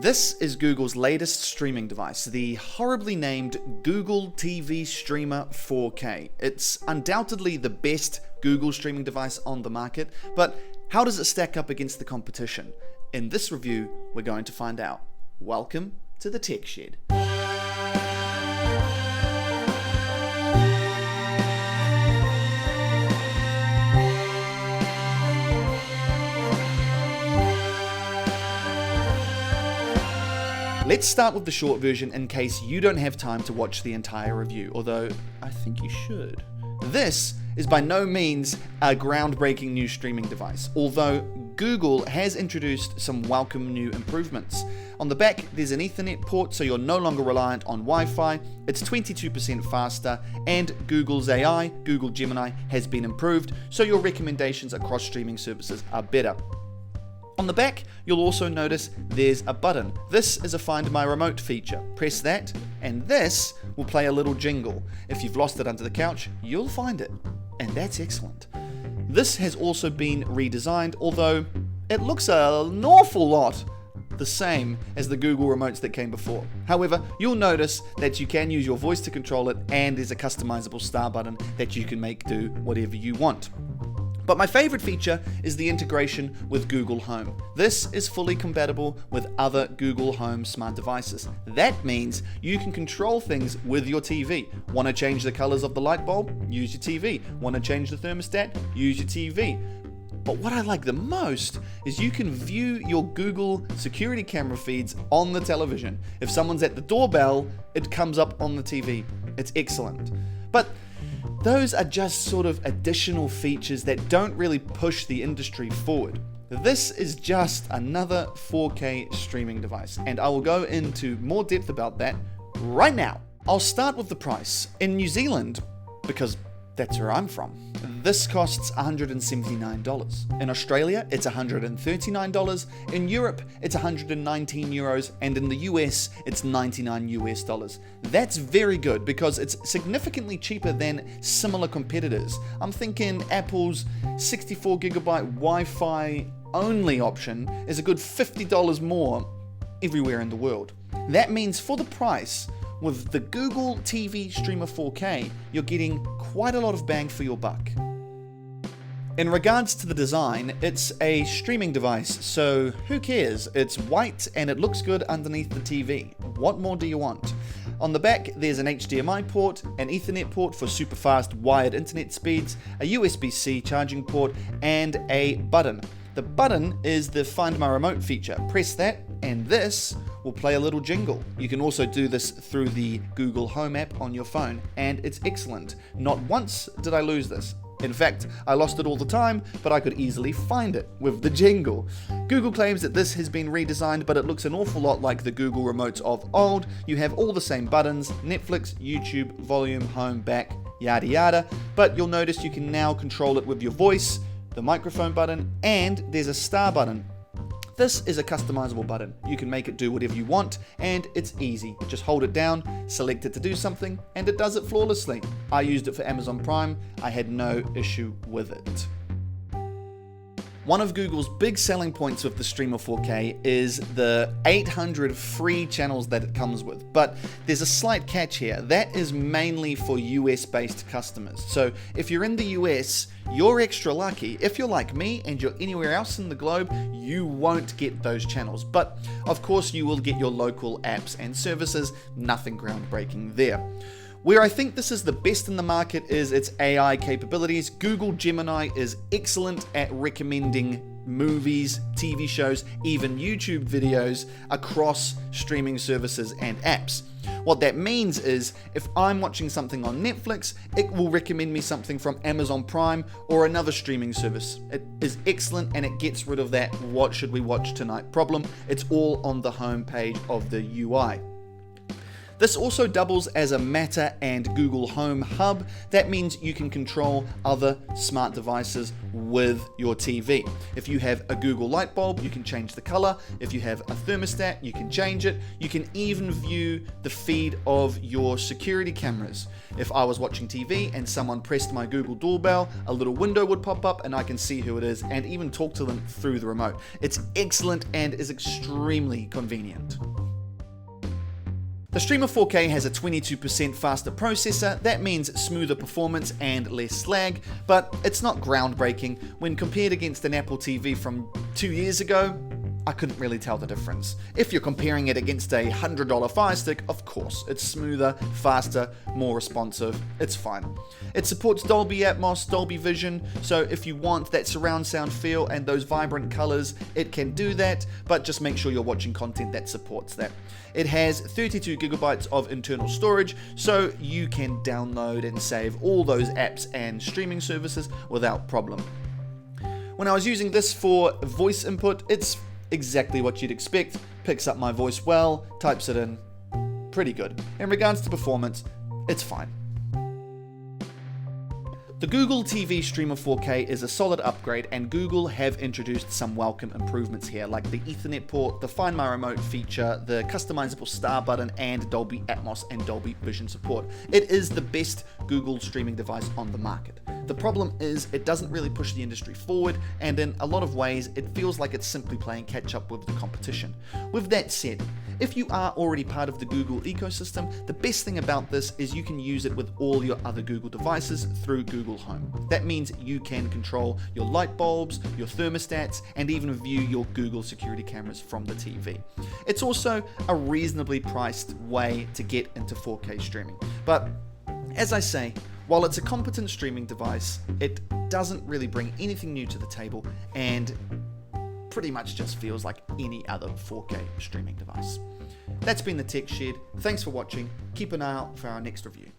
This is Google's latest streaming device, the horribly named Google TV Streamer 4K. It's undoubtedly the best Google streaming device on the market, but how does it stack up against the competition? In this review, we're going to find out. Welcome to the Tech Shed. Let's start with the short version in case you don't have time to watch the entire review, although I think you should. This is by no means a groundbreaking new streaming device, although Google has introduced some welcome new improvements. On the back, there's an Ethernet port, so you're no longer reliant on Wi-Fi, it's 22% faster, and Google's AI, Google Gemini, has been improved, so your recommendations across streaming services are better. On the back, you'll also notice there's a button. This is a Find My Remote feature. Press that, and this will play a little jingle. If you've lost it under the couch, you'll find it, and that's excellent. This has also been redesigned, although it looks an awful lot the same as the Google remotes that came before. However, you'll notice that you can use your voice to control it, and there's a customizable star button that you can make do whatever you want. But my favorite feature is the integration with Google Home. This is fully compatible with other Google Home smart devices. That means you can control things with your TV. Want to change the colors of the light bulb? Use your TV. Want to change the thermostat? Use your TV. But what I like the most is you can view your Google security camera feeds on the television. If someone's at the doorbell, it comes up on the TV. It's excellent. But those are just sort of additional features that don't really push the industry forward. This is just another 4K streaming device, and I will go into more depth about that right now. I'll start with the price. In New Zealand, because that's where I'm from, this costs $179. In Australia, it's $139. In Europe, it's 119 euros, and in the US, it's 99 US dollars. That's very good because it's significantly cheaper than similar competitors. I'm thinking Apple's 64 gigabyte Wi-Fi only option is a good $50 more everywhere in the world. That means for the price, with the Google TV Streamer 4K, you're getting quite a lot of bang for your buck. In regards to the design, it's a streaming device, so who cares? It's white and it looks good underneath the TV. What more do you want? On the back, there's an HDMI port, an Ethernet port for super fast wired internet speeds, a USB-C charging port, and a button. The button is the Find My Remote feature. Press that, and this will play a little jingle. You can also do this through the Google Home app on your phone, and it's excellent. Not once did I lose this. In fact, I lost it all the time, but I could easily find it with the jingle. Google claims that this has been redesigned, but it looks an awful lot like the Google remotes of old. You have all the same buttons: Netflix, YouTube, volume, home, back, yada yada, but you'll notice you can now control it with your voice, the microphone button, and there's a star button. This is a customizable button. You can make it do whatever you want, and it's easy. Just hold it down, select it to do something, and it does it flawlessly. I used it for Amazon Prime. I had no issue with it. One of Google's big selling points with the Streamer 4K is the 800 free channels that it comes with, but there's a slight catch here. That is mainly for US-based customers. So if you're in the US, you're extra lucky. If you're like me and you're anywhere else in the globe, you won't get those channels. But of course you will get your local apps and services. Nothing groundbreaking there. Where I think this is the best in the market is its AI capabilities. Google Gemini is excellent at recommending movies, TV shows, even YouTube videos across streaming services and apps. What that means is if I'm watching something on Netflix, it will recommend me something from Amazon Prime or another streaming service. It is excellent and it gets rid of that "what should we watch tonight" problem. It's all on the home page of the UI. This also doubles as a Matter and Google Home hub. That means you can control other smart devices with your TV. If you have a Google light bulb, you can change the color. If you have a thermostat, you can change it. You can even view the feed of your security cameras. If I was watching TV and someone pressed my Google doorbell, a little window would pop up and I can see who it is and even talk to them through the remote. It's excellent and is extremely convenient. The Streamer 4K has a 22% faster processor. That means smoother performance and less lag, but it's not groundbreaking. When compared against an Apple TV from 2 years ago, I couldn't really tell the difference. If you're comparing it against a $100 Fire Stick, of course, it's smoother, faster, more responsive, it's fine. It supports Dolby Atmos, Dolby Vision, so if you want that surround sound feel and those vibrant colors, it can do that, but just make sure you're watching content that supports that. It has 32 gigabytes of internal storage, so you can download and save all those apps and streaming services without problem. When I was using this for voice input, it's exactly what you'd expect. Picks up my voice well, types it in, pretty good. In regards to performance, it's fine. The Google TV Streamer 4K is a solid upgrade, and Google have introduced some welcome improvements here, like the Ethernet port, the Find My Remote feature, the customizable star button, and Dolby Atmos and Dolby Vision support. It is the best Google streaming device on the market. The problem is it doesn't really push the industry forward, and in a lot of ways it feels like it's simply playing catch up with the competition. With that said, if you are already part of the Google ecosystem, the best thing about this is you can use it with all your other Google devices through Google Home. That means you can control your light bulbs, your thermostats, and even view your Google security cameras from the TV. It's also a reasonably priced way to get into 4K streaming. But as I say, while it's a competent streaming device, it doesn't really bring anything new to the table and pretty much just feels like any other 4K streaming device. That's been the Tech Shed. Thanks for watching. Keep an eye out for our next review.